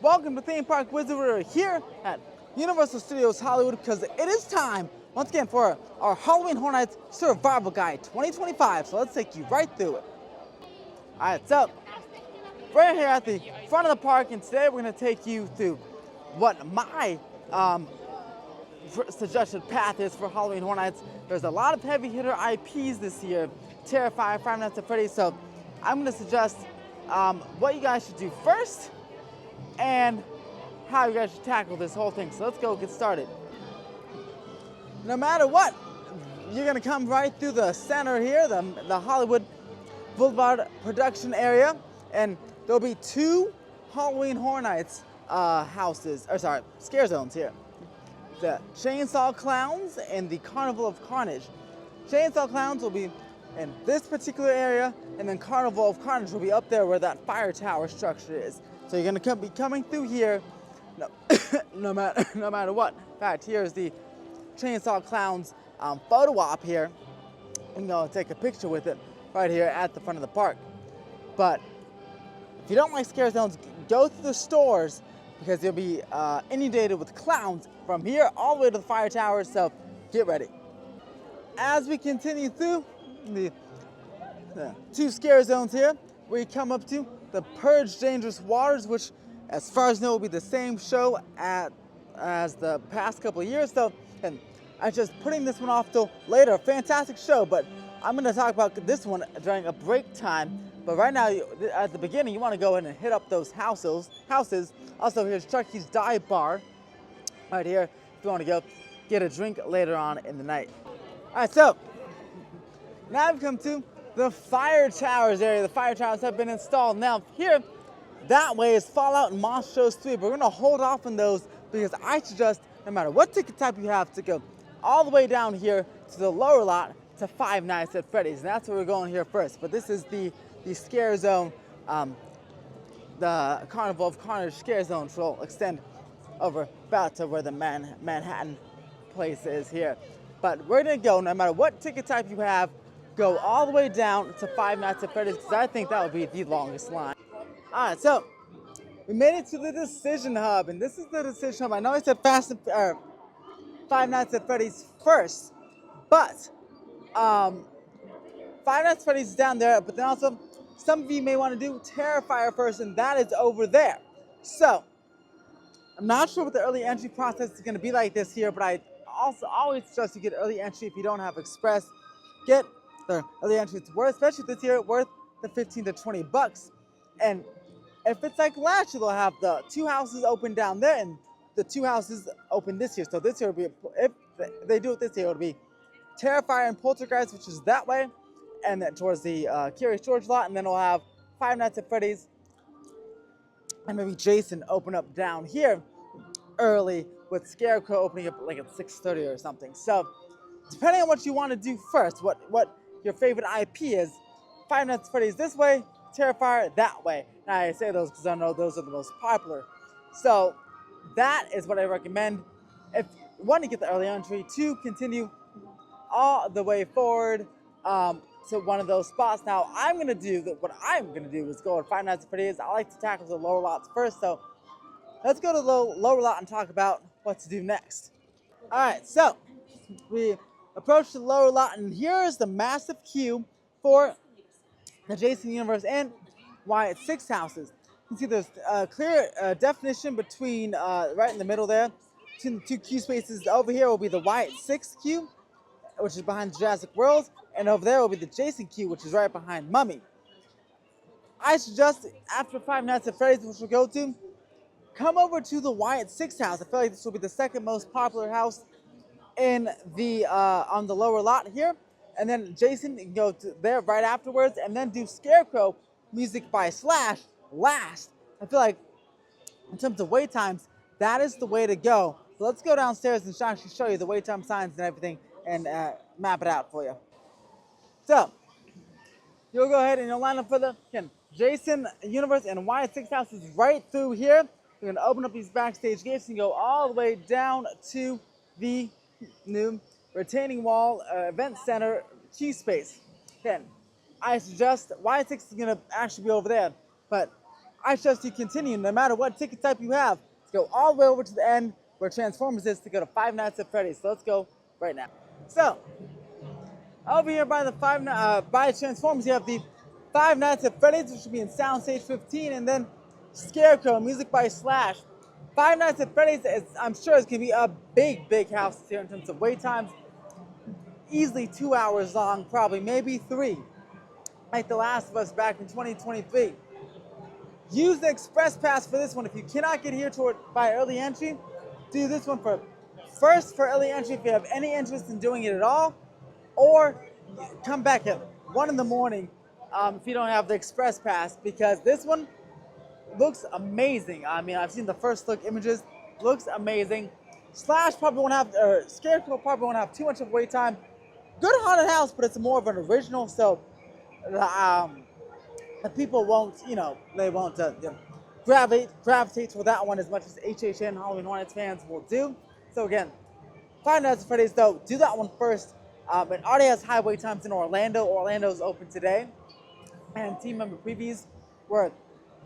Welcome to Theme Park Wizard. We're here at Universal Studios Hollywood because it is time once again for our Halloween Horror Nights Survival Guide 2025. So let's take you right through it. Alright, so we're here at the front of the park, and today we're going to take you through what my suggested path is for Halloween Horror Nights. There's a lot of heavy hitter IPs this year, Terrifier, Five Nights at Freddy's, so I'm going to suggest what you guys should do first and how you guys should tackle this whole thing. So let's go get started. No matter what, you're going to come right through the center here, the Hollywood Boulevard production area, and there'll be two Halloween Horror Nights scare zones here. The Chainsaw Clowns and the Carnival of Carnage. Chainsaw Clowns will be in this particular area, and then Carnival of Carnage will be up there where that fire tower structure is. So you're gonna be coming through here, no matter what. In fact, here's the Chainsaw Clowns photo op here. You can take a picture with it right here at the front of the park. But if you don't like scare zones, go to the stores because you'll be inundated with clowns from here all the way to the fire tower. So get ready. As we continue through the two scare zones here, we come up to the Purge Dangerous Waters, which, as far as I know, will be the same show as the past couple of years. So, and I'm just putting this one off till later. A fantastic show, but I'm going to talk about this one during a break time. But right now, at the beginning, you want to go in and hit up those houses. Also, here's Chucky's Dive Bar right here if you want to go get a drink later on in the night. All right, so now I've come to the fire towers area. The fire towers have been installed. Now here, that way is Fallout and Monster Shows 3, but we're gonna hold off on those because I suggest, no matter what ticket type you have, to go all the way down here to the lower lot to Five Nights at Freddy's. And that's where we're going here first. But this is the scare zone, the Carnival of Carnage scare zone, which will extend over about to where the Manhattan place is here. But we're gonna go, no matter what ticket type you have, go all the way down to Five Nights at Freddy's because I think that would be the longest line. All right, so we made it to the Decision Hub, and this is the Decision Hub. I know I said Five Nights at Freddy's first, but Five Nights at Freddy's is down there, but then also some of you may want to do Terrifier first, and that is over there. So I'm not sure what the early entry process is going to be like this year, but I also always suggest you get early entry if you don't have Express. Get the early entry. It's worth, especially this year, worth the 15 to 20 bucks. And if it's like last year, they'll have the two houses open down there and the two houses open this year. So this year will be, if they do it this year, it'll be Terrifier and Poltergeist, which is that way, and then towards the Curious George lot, and then we'll have Five Nights at Freddy's and maybe Jason open up down here early, with Scarecrow opening up like at 6:30 or something. So depending on what you want to do first, what your favorite IP is, Five Nights at Freddy's this way, Terrifier that way. Now I say those because I know those are the most popular. So that is what I recommend. If one, to get the early entry, two, continue all the way forward to one of those spots. Now what I'm gonna do is go to Five Nights at Freddy's. I like to tackle the lower lots first, so let's go to the lower lot and talk about what to do next. All right, so we approach the lower lot, and here is the massive queue for the Jason Universe and Wyatt 6 houses. You can see there's a clear definition between, right in the middle there, between the two queue spaces. Over here will be the Wyatt 6 queue, which is behind Jurassic World, and over there will be the Jason queue, which is right behind Mummy. I suggest, after Five Nights at Freddy's, which we'll go to, come over to the Wyatt 6 house. I feel like this will be the second most popular house in the on the lower lot here, and then Jason, you can go to there right afterwards, and then do Scarecrow music by Slash last. I feel like in terms of wait times, that is the way to go. So let's go downstairs and actually show you the wait time signs and everything, and map it out for you. So you'll go ahead and you'll line up for the Jason Universe and Wyatt 6 houses right through here. You're gonna open up these backstage gates and go all the way down to the new retaining wall event center key space. Then I suggest Wyatt 6 is gonna actually be over there, but I suggest you continue no matter what ticket type you have. Let's go all the way over to the end where Transformers is to go to Five Nights at Freddy's. So let's go right now. So over here by the by Transformers, you have the Five Nights at Freddy's, which will be in Soundstage 15, and then Scarecrow, music by Slash. Five Nights at Freddy's, I'm sure it's going to be a big house here in terms of wait times. Easily 2 hours long, probably, maybe 3. Like The Last of Us back in 2023. Use the Express Pass for this one. If you cannot get here by early entry, do this one first for early entry if you have any interest in doing it at all, or come back at 1 in the morning if you don't have the Express Pass, because this one looks amazing. I mean, I've seen the first look images, looks amazing. Slash probably won't have, or Scarecrow probably won't have too much of wait time. Good haunted house, but it's more of an original, so the people won't, they won't gravitate toward that one as much as HHN Halloween Hornets fans will do. So again, Five Nights at Freddy's though, do that one first. It already has high wait times in Orlando. Orlando's open today, and team member previews were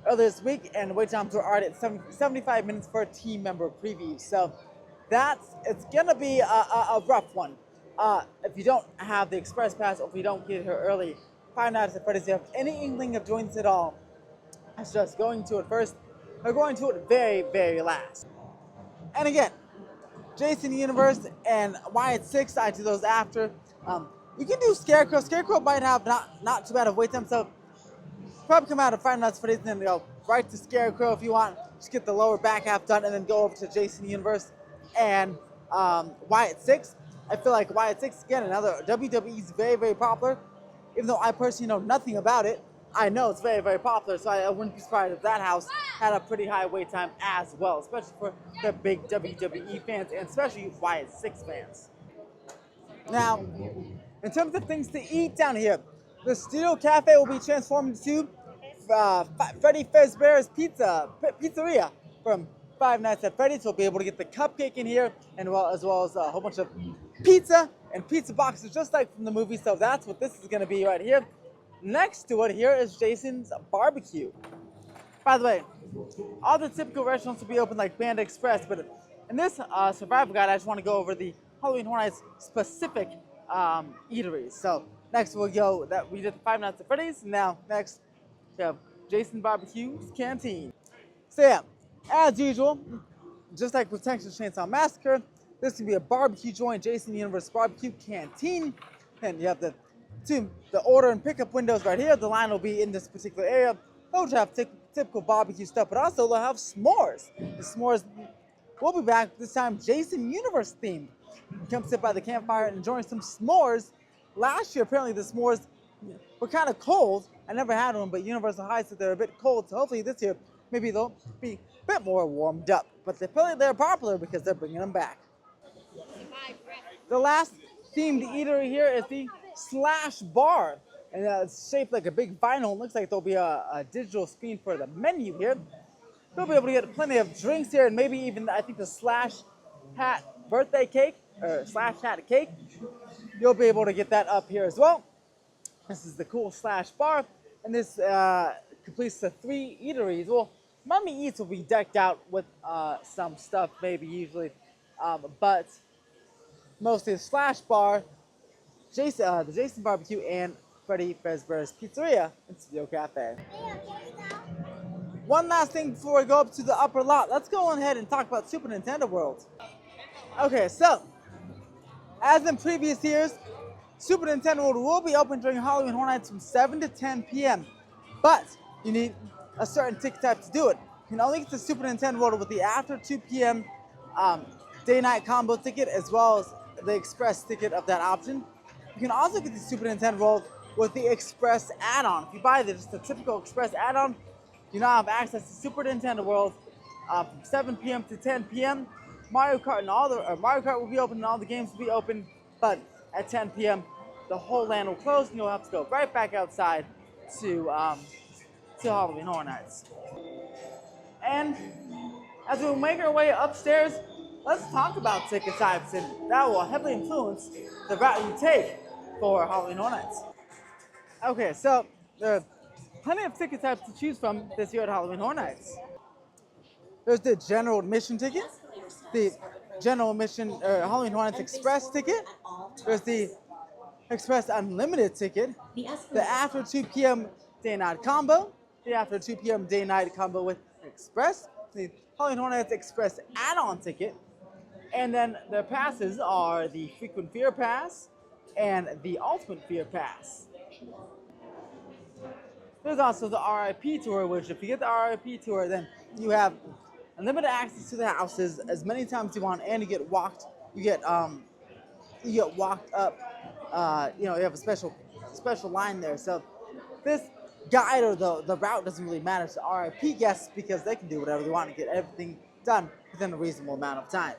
earlier this week, and wait times were already at 75 minutes for a team member preview. So it's gonna be a rough one. If you don't have the Express Pass, or if you don't get here early, Five Nights at Freddy's, if you have any inkling of doing this at all, it's just going to it first, or going to it very last. And again, Jason Universe and Wyatt 6, I do those after. You can do Scarecrow. Scarecrow might have not too bad of wait time, so probably come out of Five Nights at Freddy's and then go right to Scarecrow if you want. Just get the lower back half done and then go over to Jason Universe and Wyatt 6. I feel like Wyatt 6, again, another WWE's very popular. Even though I personally know nothing about it, I know it's very popular, so I wouldn't be surprised if that house had a pretty high wait time as well, especially for the big WWE fans and especially Wyatt 6 fans. Now, in terms of things to eat down here, the Studio Cafe will be transformed into Freddy Fazbear's Pizzeria from Five Nights at Freddy's. We'll be able to get the cupcake in here, and as well as a whole bunch of pizza and pizza boxes, just like from the movie. So that's what this is going to be right here. Next to it here is Jason's Barbecue. By the way, all the typical restaurants will be open like Panda Express, but in this survival guide, I just want to go over the Halloween Horror Nights specific eateries. So next we did the Five Nights at Freddy's. Now next we have Jason Barbecue's Canteen. So yeah, as usual, just like with Texas Chainsaw Massacre, this can be a barbecue joint, Jason Universe Barbecue Canteen. And you have the order and pickup windows right here. The line will be in this particular area. They'll have typical barbecue stuff, but also they'll have s'mores. The s'mores will be back this time Jason Universe themed. Come sit by the campfire and enjoy some s'mores. Last year, apparently the s'mores were kind of cold. I never had one, but Universal High said they're a bit cold. So hopefully this year, maybe they'll be a bit more warmed up. But they're popular because they're bringing them back. The last themed eatery here is the Slash Bar, and it's shaped like a big vinyl. It looks like there'll be a digital screen for the menu here. You'll be able to get plenty of drinks here, and maybe even, I think, the Slash Hat birthday cake, or Slash Hat cake. You'll be able to get that up here as well. This is the cool Slash Bar, and this completes the 3 eateries. Well, Mummy Eats will be decked out with some stuff, maybe usually, but mostly the Slash Bar, the Jason Barbecue, and Freddy Fazbear's Pizzeria and Studio Cafe. One last thing before we go up to the upper lot, let's go on ahead and talk about Super Nintendo World. Okay, so, as in previous years, Super Nintendo World will be open during Halloween Horror Nights from 7 to 10 p.m., but you need a certain ticket type to do it. You can only get the Super Nintendo World with the after 2 p.m. Day-night combo ticket, as well as the express ticket of that option. You can also get the Super Nintendo World with the express add-on. If you buy just the typical express add-on, you now have access to Super Nintendo World from 7 p.m. to 10 p.m. Mario Kart will be open and all the games will be open, but at 10 p.m. the whole land will close and you'll have to go right back outside to Halloween Horror Nights. And as we make our way upstairs, let's talk about ticket types, and that will heavily influence the route you take for Halloween Horror Nights. Okay, so there are plenty of ticket types to choose from this year at Halloween Horror Nights. There's the general admission ticket, the general admission Halloween Horror Nights Express ticket. There's the Express Unlimited ticket, the after 2 p.m. day-night combo, the after 2 p.m. day-night combo with Express, the Halloween Horror Nights Express add-on ticket, and then their passes are the Frequent Fear Pass and the Ultimate Fear Pass. There's also the RIP tour, which if you get the RIP tour, then you have unlimited access to the houses as many times as you want, and you get walked. You get walked up. You have a special line there. So this guide or the route doesn't really matter to RIP guests because they can do whatever they want to get everything done within a reasonable amount of time.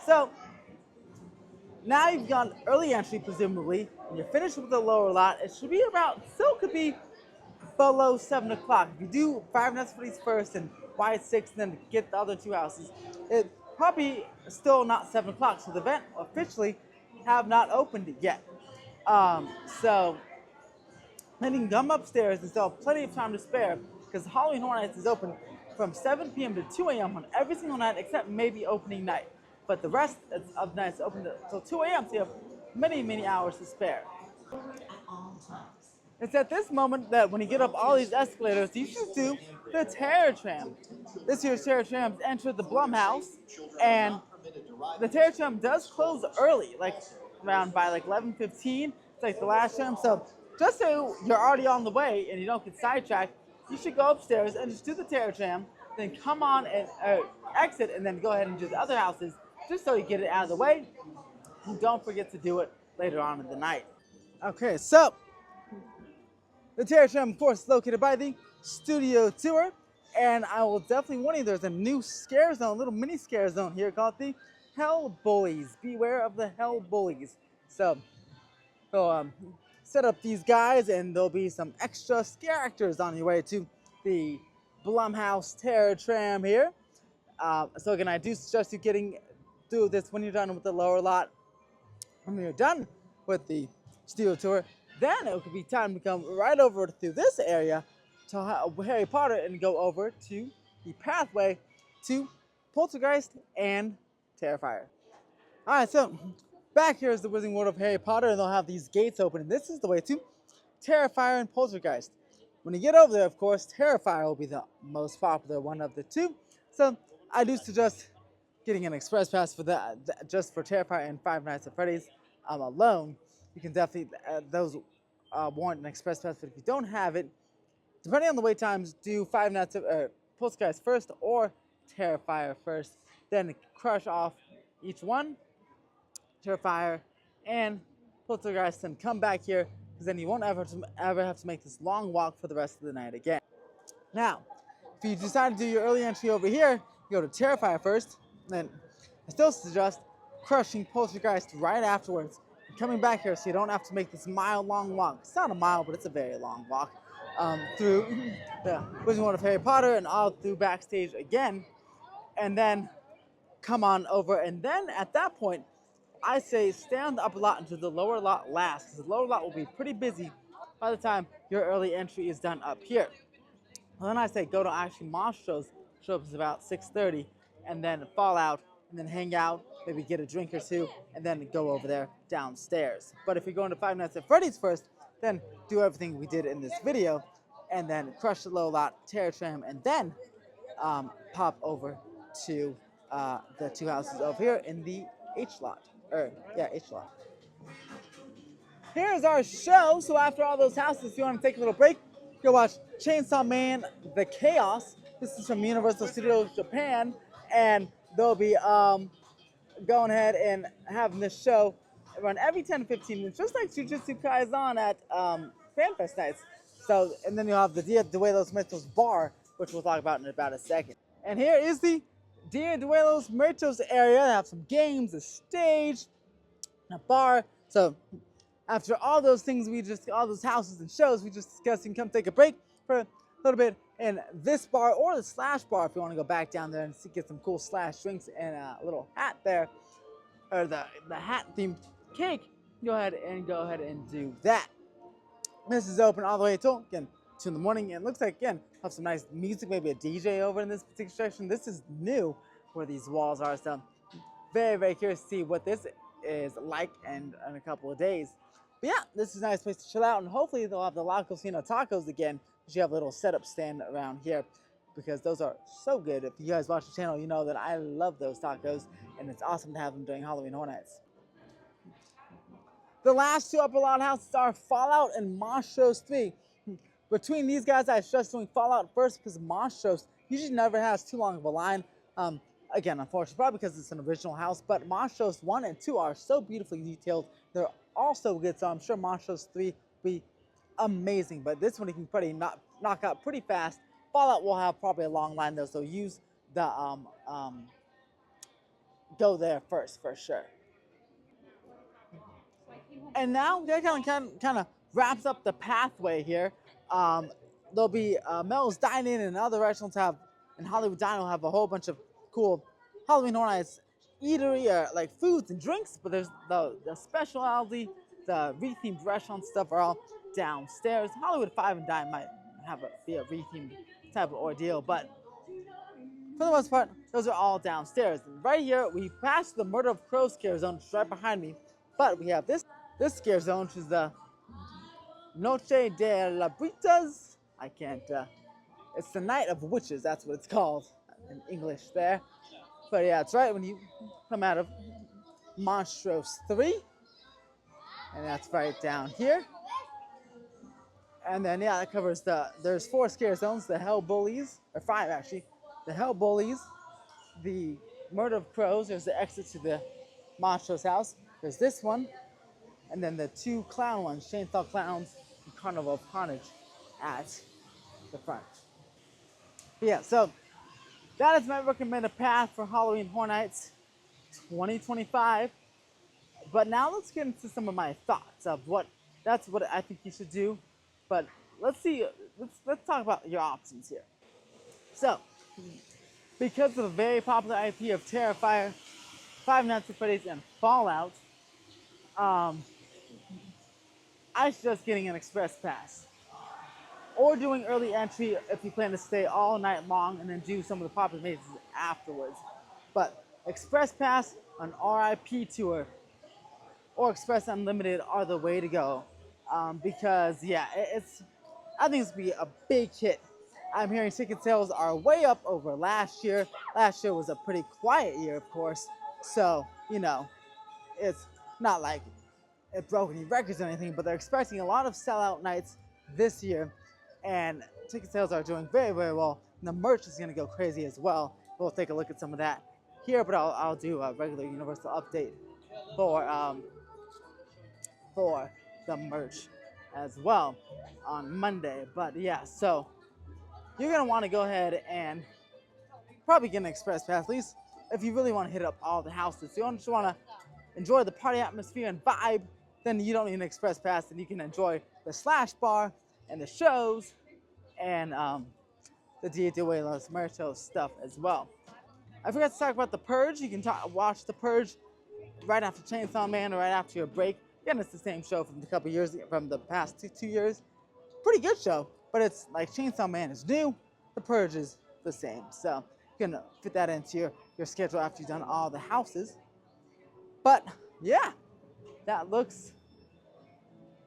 So now you've got early entry, presumably, and you're finished with the lower lot. It should be still could be below 7 o'clock. If you do Five Nights at Freddy's first and Wyatt 6, and then get the other two houses, it probably still not 7 o'clock. So the event officially have not opened yet. So then you can come upstairs and still have plenty of time to spare because Halloween Horror Nights is open from 7 p.m. to 2 a.m. on every single night except maybe opening night. But the rest of the nights open until 2 a.m. so you have many, many hours to spare. It's at this moment that when you get up all these escalators, you should do the Terror Tram. This year's Terror Tram entered the Blumhouse, and the Terror Tram does close early, like around by like 11:15. It's like the last tram. So just so you're already on the way and you don't get sidetracked, you should go upstairs and just do the Terror Tram, then come on and exit, and then go ahead and do the other houses, just so you get it out of the way. And don't forget to do it later on in the night. Okay, so the Terror Tram, of course, is located by the Studio Tour, and I will definitely warn you, there's a new scare zone, little mini scare zone here called the Hell Bullies. Beware of the Hell Bullies. So set up these guys, and there'll be some extra scare actors on your way to the Blumhouse Terror Tram here. So again, I do suggest you do this when you're done with the lower lot. When you're done with the Studio Tour, then it could be time to come right over through this area to Harry Potter and go over to the pathway to Poltergeist and Terrifier. Alright, so back here is the Wizarding World of Harry Potter, and they'll have these gates open, and this is the way to Terrifier and Poltergeist. When you get over there, of course, Terrifier will be the most popular one of the two, so I do suggest getting an express pass for that, just for Terrifier and Five Nights at Freddy's alone. You can definitely, those warrant an express pass, but if you don't have it, depending on the wait times, do Five Nights at Poltergeist first or Terrifier first, then crush off each one, Terrifier and Poltergeist, and come back here, because then you won't ever have to make this long walk for the rest of the night again. Now, if you decide to do your early entry over here, you go to Terrifier first, then I still suggest crushing Poltergeist right afterwards, and coming back here so you don't have to make this mile-long walk. It's not a mile, but it's a very long walk through the Wizarding World of Harry Potter and all through backstage again, and then come on over, and then at that point, I say stay on the upper lot until the lower lot last, because the lower lot will be pretty busy by the time your early entry is done up here. And then I say go to actually Monstros, show up is about 6:30, and then fall out, and then hang out, maybe get a drink or two, and then go over there downstairs. But if you're going to Five Nights at Freddy's first, then do everything we did in this video, and then crush the low lot, Terror Tram, and then pop over to the two houses over here in the H lot. H lot. Here's our show. So after all those houses, if you want to take a little break, go watch Chainsaw Man: The Chaos. This is from Universal Studios Japan, and they'll be going ahead and having this show run every 10 to 15 minutes, just like Jujutsu Kaisen at FanFest nights. So, and then you'll have the Dia de los Muertos bar, which we'll talk about in about a second. And here is the Dia de los Muertos area. They have some games, a stage, a bar. So after all those things, all those houses and shows we just discussed, you can come take a break for a little bit in this bar or the Slash bar if you want to go back down there and get some cool Slash drinks and a little hat there, or the hat themed cake. Go ahead and do that. This is open all the way till again 2 in the morning. And it looks like, again, have some nice music, maybe a DJ over in this particular section. This is new where these walls are. So very, very curious to see what this is like in a couple of days. But yeah, this is a nice place to chill out. And hopefully they'll have the La Cocina tacos again. You have a little setup stand around here because those are so good. If you guys watch the channel, you know that I love those tacos. And it's awesome to have them during Halloween Horror Nights. The last two upper lot houses are Fallout and Monstros 3. Between these guys, I stress doing Fallout first because Monstros usually never has too long of a line. Again, unfortunately, probably because it's an original house, but Monstros 1 and 2 are so beautifully detailed. They're also good, so I'm sure Monstros 3 will be amazing. But this one you can pretty knock out pretty fast. Fallout will have probably a long line though, so use the go there first for sure. And now that kind of wraps up the pathway here. There'll be Mel's Dine-In and other restaurants have, and Hollywood Dine will have a whole bunch of cool Halloween Horror Nights eatery, like foods and drinks, but there's the specialty, the rethemed restaurant stuff are all downstairs. Hollywood 5 and Dine might be a rethemed type of ordeal, but for the most part, those are all downstairs. And right here, we passed the Murder of Crows scare zone, which is right behind me, but we have this scare zone, which is the Noche de la Britas. I can't, it's the Night of Witches, that's what it's called in English there. But yeah, it's right when you come out of Monstros 3. And that's right down here. And then, yeah, that covers there's 4 scare zones, the Hell Bullies, or 5 actually. The Hell Bullies, the Murder of Crows, there's the exit to the Monstros house. There's this one, and then the 2 clown ones, Chainsaw Clowns and Carnival of Carnage at the front. But yeah, so that is my recommended path for Halloween Horror Nights 2025. But now let's get into some of my thoughts of that's what I think you should do. But let's talk about your options here. So, because of the very popular IP of Terrifier, Five Nights at Freddy's, and Fallout, I suggest getting an express pass. Or doing early entry if you plan to stay all night long and then do some of the popular mazes afterwards. But express pass, an RIP tour, or Express Unlimited are the way to go. Because yeah, I think it's gonna be a big hit. I'm hearing ticket sales are way up over last year. Last year was a pretty quiet year, of course. So, you know, it's not like it broke any records or anything, but they're expecting a lot of sellout nights this year. And ticket sales are doing very, very well. And the merch is gonna go crazy as well. We'll take a look at some of that here, but I'll do a regular Universal update for the merch as well on Monday. But yeah, so you're gonna want to go ahead and probably get an express pass, at least if you really want to hit up all the houses. So you just want to enjoy the party atmosphere and vibe, then you don't need an express pass, and you can enjoy the Slash Bar and the shows and the Dia de los Muertos stuff as well. I forgot to talk about The Purge. You can watch The Purge right after Chainsaw Man or right after your break. Again, it's the same show from the past two years. Pretty good show, but it's like Chainsaw Man is new, The Purge is the same. So you can fit that into your schedule after you've done all the houses. But yeah, that looks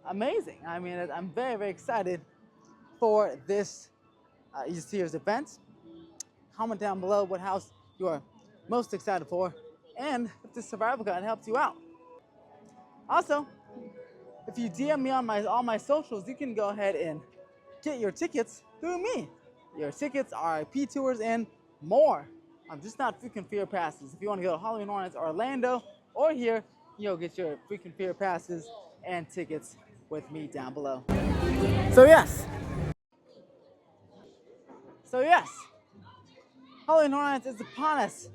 amazing. I mean, I'm very, very excited for this year's event. Comment down below what house you are most excited for, and if this survival guide helps you out. Also, if you DM me on all my socials, you can go ahead and get your tickets through me. Your tickets, RIP tours, and more. I'm just not freaking fear passes. If you want to go to Halloween Horror Nights Orlando or here, you'll get your freaking fear passes and tickets with me down below. So yes, Halloween Horror Nights is upon us.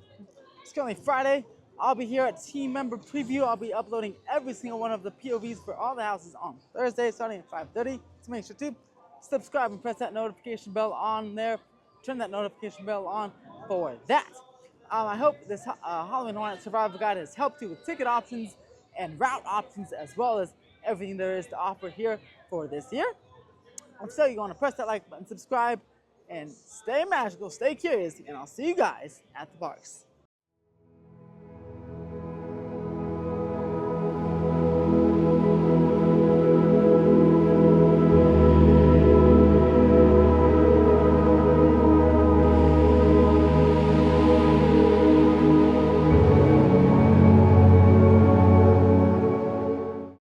It's currently Friday. I'll be here at Team Member Preview. I'll be uploading every single one of the POVs for all the houses on Thursday, starting at 5:30. So make sure to subscribe and press that notification bell on there. Turn that notification bell on for that. I hope this Halloween Horror Nights Survival Guide has helped you with ticket options and route options, as well as everything there is to offer here for this year. So you want to press that like button, subscribe, and stay magical, stay curious, and I'll see you guys at the parks.